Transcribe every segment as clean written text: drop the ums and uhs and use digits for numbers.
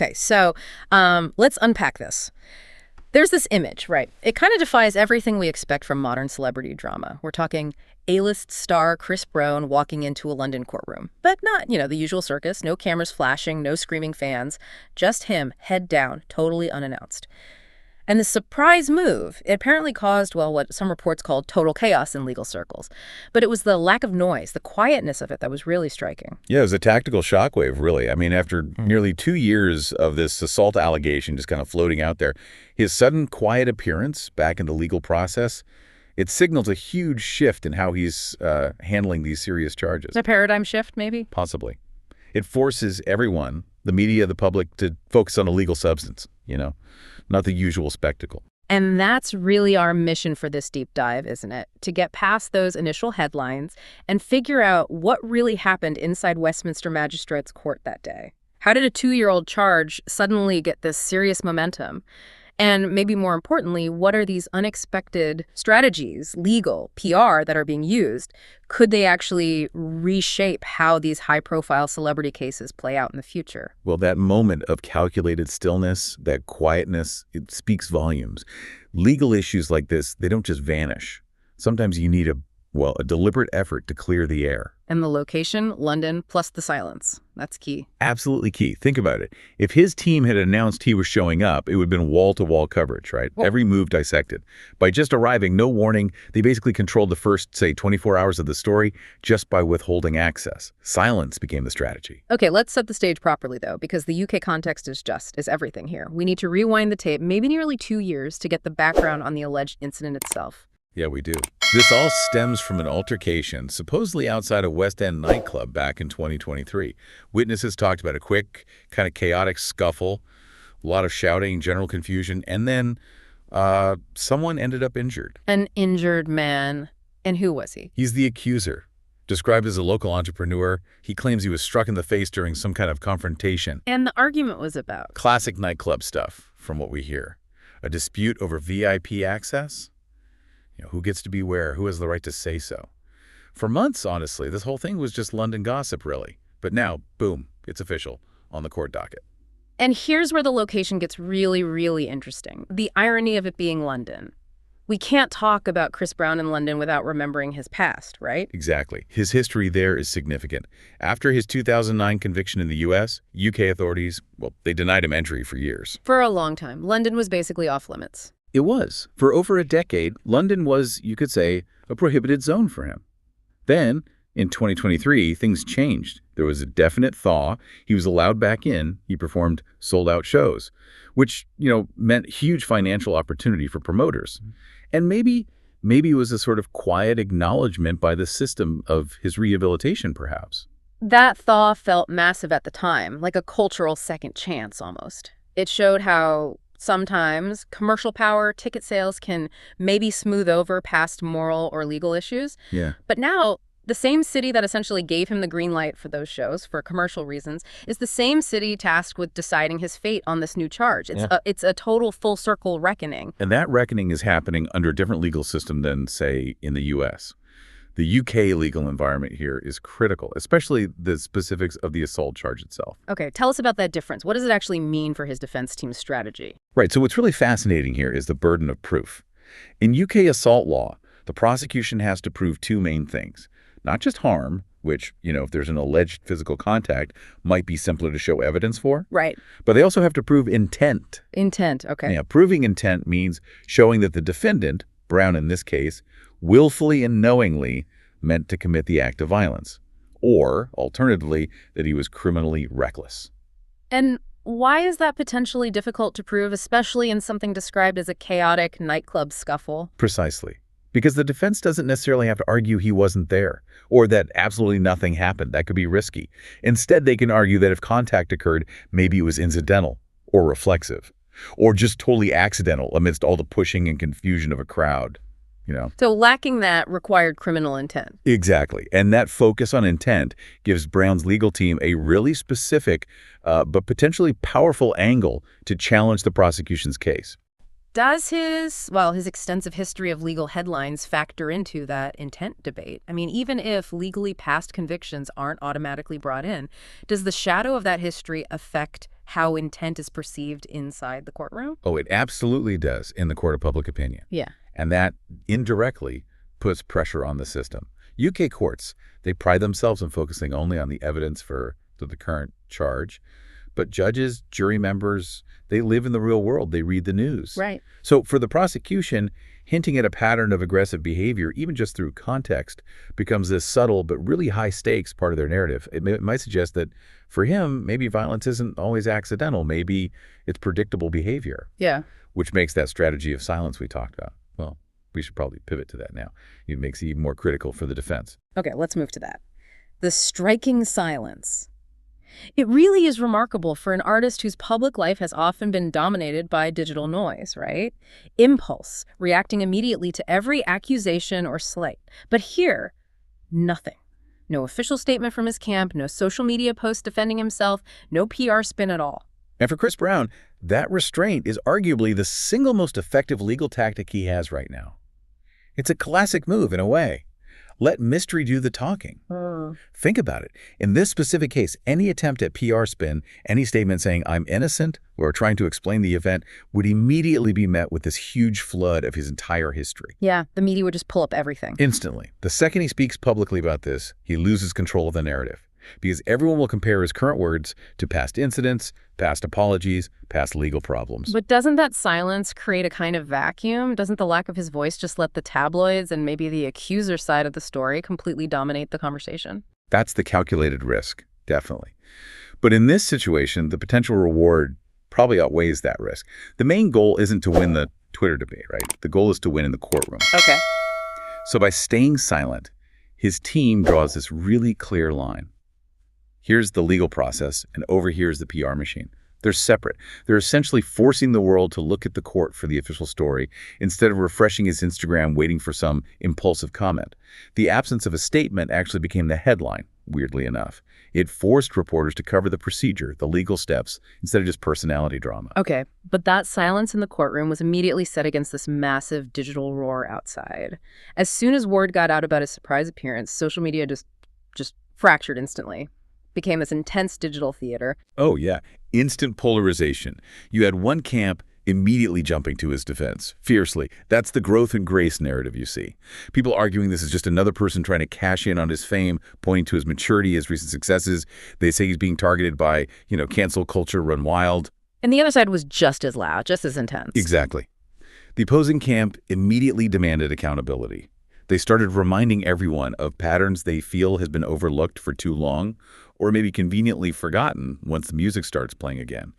Okay, so let's unpack this. There's this image, right? It kind of defies everything we expect from modern celebrity drama. We're talking A-list star Chris Brown walking into a London courtroom. But not, the usual circus, no cameras flashing, no screaming fans, just him, head down, totally unannounced. And the surprise move, it apparently caused, well, what some reports called total chaos in legal circles. But it was the lack of noise, the quietness of it that was really striking. Yeah, it was a tactical shockwave, really. I mean, after nearly 2 years of this assault allegation just kind of floating out there, his sudden quiet appearance back in the legal process, it signals a huge shift in how he's handling these serious charges. A paradigm shift, maybe? Possibly. It forces everyone, the media, the public, to focus on a legal substance, not the usual spectacle. And that's really our mission for this deep dive, isn't it? To get past those initial headlines and figure out what really happened inside Westminster Magistrates Court that day. How did a 2-year-old charge suddenly get this serious momentum? And maybe more importantly, what are these unexpected strategies, legal, PR, that are being used? Could they actually reshape how these high-profile celebrity cases play out in the future? Well, that moment of calculated stillness, that quietness, it speaks volumes. Legal issues like this, they don't just vanish. Sometimes you need a deliberate effort to clear the air. And the location, London, plus the silence. That's key. Absolutely key. Think about it. If his team had announced he was showing up, it would have been wall-to-wall coverage, right? Well, every move dissected. By just arriving, no warning, they basically controlled the first, say, 24 hours of the story just by withholding access. Silence became the strategy. Okay, let's set the stage properly, though, because the UK context is everything here. We need to rewind the tape, maybe nearly 2 years, to get the background on the alleged incident itself. Yeah, we do. This all stems from an altercation supposedly outside a West End nightclub back in 2023. Witnesses talked about a quick, kind of chaotic scuffle, a lot of shouting, general confusion, and then someone ended up injured. An injured man. And who was he? He's the accuser. Described as a local entrepreneur, he claims he was struck in the face during some kind of confrontation. And the argument was about? Classic nightclub stuff, from what we hear. A dispute over VIP access? Who gets to be where? Who has the right to say so? For months, honestly, this whole thing was just London gossip, really. But now, boom, it's official on the court docket. And here's where the location gets really, really interesting. The irony of it being London. We can't talk about Chris Brown in London without remembering his past, right? Exactly. His history there is significant. After his 2009 conviction in the U.S., UK authorities, they denied him entry for years. For a long time, London was basically off limits. It was. For over a decade, London was, you could say, a prohibited zone for him. Then, in 2023, things changed. There was a definite thaw. He was allowed back in. He performed sold-out shows, which, meant huge financial opportunity for promoters. And maybe it was a sort of quiet acknowledgement by the system of his rehabilitation, perhaps. That thaw felt massive at the time, like a cultural second chance almost. It showed how sometimes commercial power, ticket sales can maybe smooth over past moral or legal issues. Yeah. But now, the same city that essentially gave him the green light for those shows for commercial reasons is the same city tasked with deciding his fate on this new charge. It's a total full circle reckoning. And that reckoning is happening under a different legal system than, say, in the U.S. The UK legal environment here is critical, especially the specifics of the assault charge itself. Okay, tell us about that difference. What does it actually mean for his defense team's strategy? Right, so what's really fascinating here is the burden of proof. In UK assault law, the prosecution has to prove two main things. Not just harm, which, if there's an alleged physical contact, might be simpler to show evidence for. Right. But they also have to prove intent. Intent, okay. Yeah, proving intent means showing that the defendant, Brown in this case, willfully and knowingly meant to commit the act of violence, or, alternatively, that he was criminally reckless. And why is that potentially difficult to prove, especially in something described as a chaotic nightclub scuffle? Precisely. Because the defense doesn't necessarily have to argue he wasn't there, or that absolutely nothing happened. That could be risky. Instead, they can argue that if contact occurred, maybe it was incidental, or reflexive, or just totally accidental amidst all the pushing and confusion of a crowd. So lacking that required criminal intent. Exactly. And that focus on intent gives Brown's legal team a really specific but potentially powerful angle to challenge the prosecution's case. Does his extensive history of legal headlines factor into that intent debate? I mean, even if legally passed convictions aren't automatically brought in, does the shadow of that history affect how intent is perceived inside the courtroom? Oh, it absolutely does in the court of public opinion. Yeah. And that indirectly puts pressure on the system. UK courts, they pride themselves on focusing only on the evidence for the current charge. But judges, jury members, they live in the real world. They read the news. Right. So for the prosecution, hinting at a pattern of aggressive behavior, even just through context, becomes this subtle but really high-stakes part of their narrative. It might suggest that for him, maybe violence isn't always accidental. Maybe it's predictable behavior. Yeah. Which makes that strategy of silence we talked about. Well, we should probably pivot to that now. It makes it even more critical for the defense. Okay, let's move to that. The striking silence. It really is remarkable for an artist whose public life has often been dominated by digital noise, right? Impulse, reacting immediately to every accusation or slight. But here, nothing. No official statement from his camp, no social media post defending himself, no PR spin at all. And for Chris Brown, that restraint is arguably the single most effective legal tactic he has right now. It's a classic move in a way. Let mystery do the talking. Think about it. In this specific case, any attempt at PR spin, any statement saying I'm innocent or trying to explain the event would immediately be met with this huge flood of his entire history. Yeah, the media would just pull up everything. Instantly. The second he speaks publicly about this, he loses control of the narrative. Because everyone will compare his current words to past incidents, past apologies, past legal problems. But doesn't that silence create a kind of vacuum? Doesn't the lack of his voice just let the tabloids and maybe the accuser side of the story completely dominate the conversation? That's the calculated risk, definitely. But in this situation, the potential reward probably outweighs that risk. The main goal isn't to win the Twitter debate, right? The goal is to win in the courtroom. Okay. So by staying silent, his team draws this really clear line. Here's the legal process, and over here is the PR machine. They're separate. They're essentially forcing the world to look at the court for the official story instead of refreshing his Instagram waiting for some impulsive comment. The absence of a statement actually became the headline, weirdly enough. It forced reporters to cover the procedure, the legal steps, instead of just personality drama. Okay, but that silence in the courtroom was immediately set against this massive digital roar outside. As soon as word got out about his surprise appearance, social media just fractured instantly. Became this intense digital theater. Oh, yeah. Instant polarization. You had one camp immediately jumping to his defense, fiercely. That's the growth and grace narrative you see. People arguing this is just another person trying to cash in on his fame, pointing to his maturity, his recent successes. They say he's being targeted by, cancel culture run wild. And the other side was just as loud, just as intense. Exactly. The opposing camp immediately demanded accountability. They started reminding everyone of patterns they feel has been overlooked for too long, or maybe conveniently forgotten once the music starts playing again.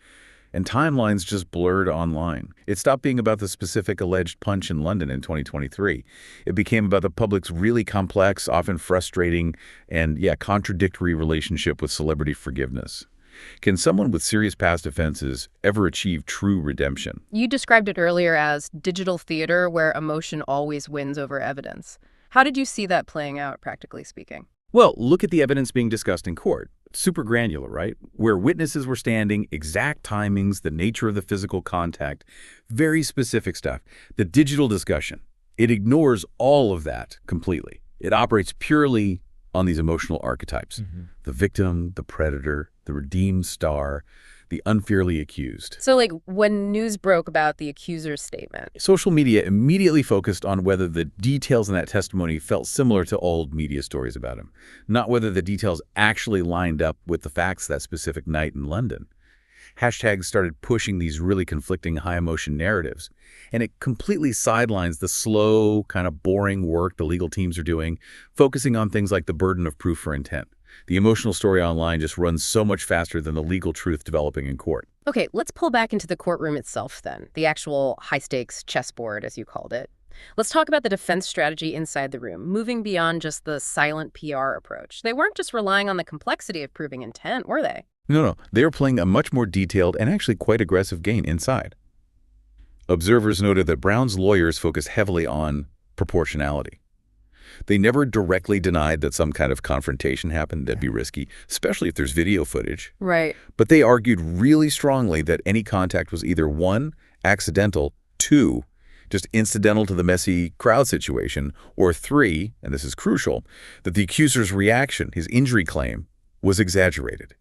And timelines just blurred online. It stopped being about the specific alleged punch in London in 2023. It became about the public's really complex, often frustrating, and contradictory relationship with celebrity forgiveness. Can someone with serious past offenses ever achieve true redemption? You described it earlier as digital theater where emotion always wins over evidence. How did you see that playing out, practically speaking? Well, look at the evidence being discussed in court. Super granular, right? Where witnesses were standing, exact timings, the nature of the physical contact, very specific stuff. The digital discussion, it ignores all of that completely. It operates purely on these emotional archetypes. The victim, the predator, the redeemed star, the unfairly accused. So, when news broke about the accuser's statement, social media immediately focused on whether the details in that testimony felt similar to old media stories about him, not whether the details actually lined up with the facts that specific night in London. Hashtags started pushing these really conflicting high-emotion narratives, and it completely sidelines the slow, kind of boring work the legal teams are doing, focusing on things like the burden of proof for intent. The emotional story online just runs so much faster than the legal truth developing in court. Okay, let's pull back into the courtroom itself then, the actual high-stakes chessboard, as you called it. Let's talk about the defense strategy inside the room, moving beyond just the silent PR approach. They weren't just relying on the complexity of proving intent, were they? No. They are playing a much more detailed and actually quite aggressive game inside. Observers noted that Brown's lawyers focused heavily on proportionality. They never directly denied that some kind of confrontation happened that'd be risky, especially if there's video footage. Right. But they argued really strongly that any contact was either 1, accidental, 2, just incidental to the messy crowd situation, or 3, and this is crucial, that the accuser's reaction, his injury claim, was exaggerated.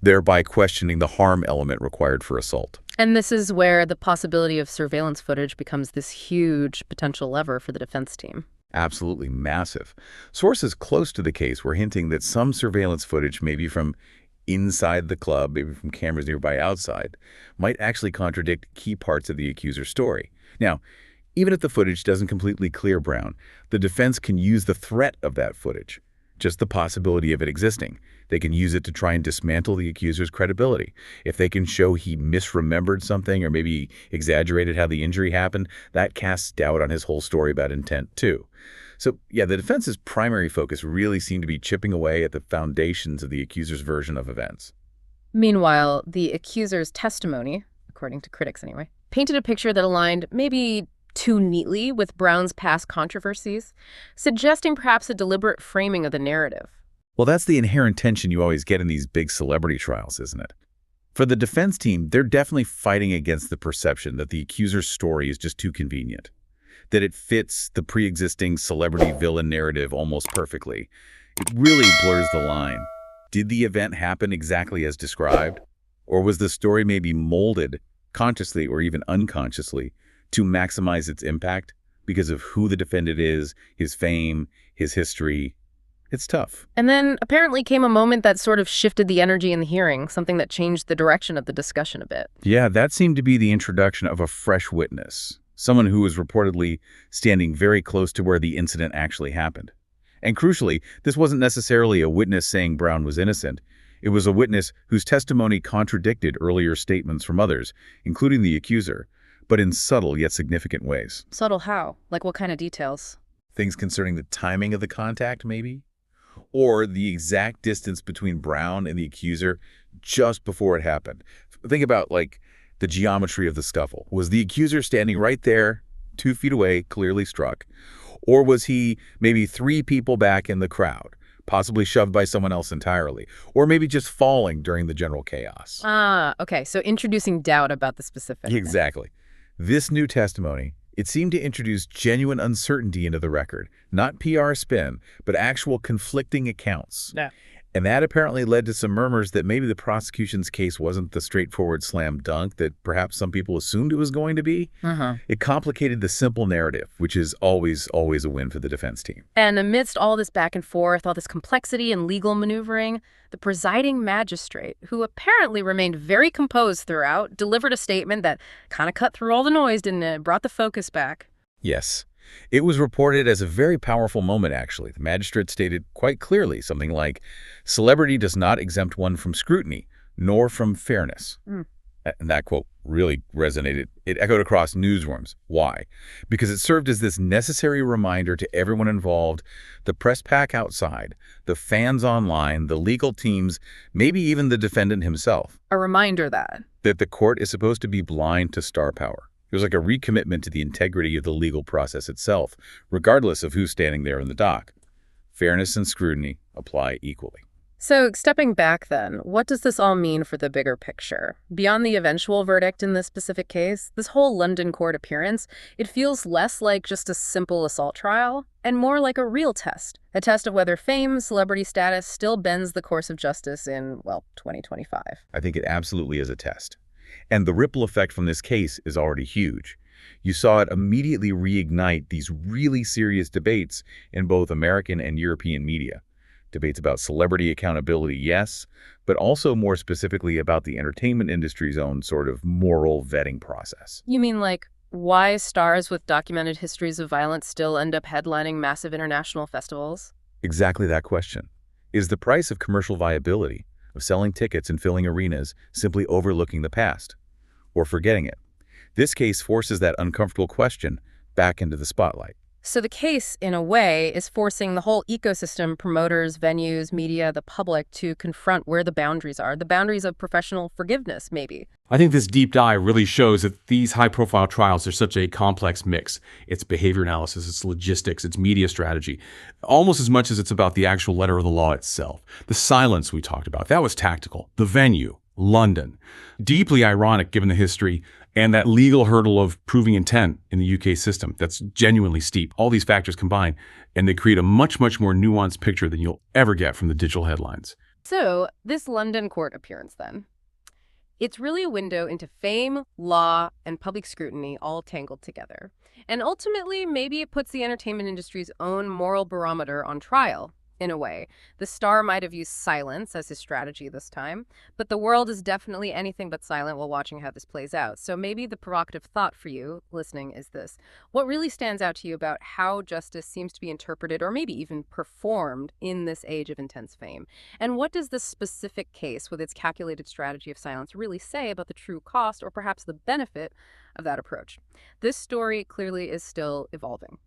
thereby questioning the harm element required for assault. And this is where the possibility of surveillance footage becomes this huge potential lever for the defense team. Absolutely massive. Sources close to the case were hinting that some surveillance footage, maybe from inside the club, maybe from cameras nearby outside, might actually contradict key parts of the accuser's story. Now, even if the footage doesn't completely clear Brown, the defense can use the threat of that footage, just the possibility of it existing. They can use it to try and dismantle the accuser's credibility. If they can show he misremembered something or maybe exaggerated how the injury happened, that casts doubt on his whole story about intent too. So yeah, the defense's primary focus really seemed to be chipping away at the foundations of the accuser's version of events. Meanwhile, the accuser's testimony, according to critics anyway, painted a picture that aligned maybe too neatly with Brown's past controversies, suggesting perhaps a deliberate framing of the narrative. Well, that's the inherent tension you always get in these big celebrity trials, isn't it? For the defense team, they're definitely fighting against the perception that the accuser's story is just too convenient, that it fits the pre-existing celebrity villain narrative almost perfectly. It really blurs the line. Did the event happen exactly as described? Or was the story maybe molded, consciously or even unconsciously, to maximize its impact because of who the defendant is, his fame, his history? It's tough. And then apparently came a moment that sort of shifted the energy in the hearing, something that changed the direction of the discussion a bit. Yeah, that seemed to be the introduction of a fresh witness, someone who was reportedly standing very close to where the incident actually happened. And crucially, this wasn't necessarily a witness saying Brown was innocent. It was a witness whose testimony contradicted earlier statements from others, including the accuser, but in subtle yet significant ways. Subtle how? Like what kind of details? Things concerning the timing of the contact, maybe? Or the exact distance between Brown and the accuser just before it happened. Think about, like, the geometry of the scuffle. Was the accuser standing right there, 2 feet away, clearly struck? Or was he maybe 3 people back in the crowd, possibly shoved by someone else entirely? Or maybe just falling during the general chaos? Okay, so introducing doubt about the specific. Exactly. This new testimony, it seemed to introduce genuine uncertainty into the record, not PR spin, but actual conflicting accounts. Yeah. And that apparently led to some murmurs that maybe the prosecution's case wasn't the straightforward slam dunk that perhaps some people assumed it was going to be. It complicated the simple narrative, which is always a win for the defense team. And amidst all this back and forth, all this complexity and legal maneuvering, the presiding magistrate, who apparently remained very composed throughout, delivered a statement that kind of cut through all the noise, didn't it? Brought the focus back. Yes. It was reported as a very powerful moment, actually. The magistrate stated quite clearly something like, "Celebrity does not exempt one from scrutiny, nor from fairness." And that quote really resonated. It echoed across newsrooms. Why? Because it served as this necessary reminder to everyone involved, the press pack outside, the fans online, the legal teams, maybe even the defendant himself. A reminder that the court is supposed to be blind to star power. It was like a recommitment to the integrity of the legal process itself, regardless of who's standing there in the dock. Fairness and scrutiny apply equally. So stepping back then, what does this all mean for the bigger picture? Beyond the eventual verdict in this specific case, this whole London court appearance, it feels less like just a simple assault trial and more like a real test. A test of whether fame, celebrity status still bends the course of justice in, well, 2025. I think it absolutely is a test. And the ripple effect from this case is already huge. You saw it immediately reignite these really serious debates in both American and European media. Debates about celebrity accountability, yes, but also more specifically about the entertainment industry's own sort of moral vetting process. You mean like why stars with documented histories of violence still end up headlining massive international festivals? Exactly that question. Is the price of commercial viability, of selling tickets and filling arenas, simply overlooking the past or forgetting it? This case forces that uncomfortable question back into the spotlight. So the case, in a way, is forcing the whole ecosystem, promoters, venues, media, the public, to confront where the boundaries are, the boundaries of professional forgiveness, maybe. I think this deep dive really shows that these high-profile trials are such a complex mix. It's behavior analysis, it's logistics, it's media strategy, almost as much as it's about the actual letter of the law itself. The silence we talked about, that was tactical. The venue, London. Deeply ironic given the history and that legal hurdle of proving intent in the UK system that's genuinely steep. All these factors combine, and they create a much, much more nuanced picture than you'll ever get from the digital headlines. So, this London court appearance, then, it's really a window into fame, law, and public scrutiny all tangled together. And ultimately, maybe it puts the entertainment industry's own moral barometer on trial, in a way. The star might have used silence as his strategy this time, but the world is definitely anything but silent while watching how this plays out. So maybe the provocative thought for you listening is this. What really stands out to you about how justice seems to be interpreted or maybe even performed in this age of intense fame? And what does this specific case with its calculated strategy of silence really say about the true cost or perhaps the benefit of that approach? This story clearly is still evolving.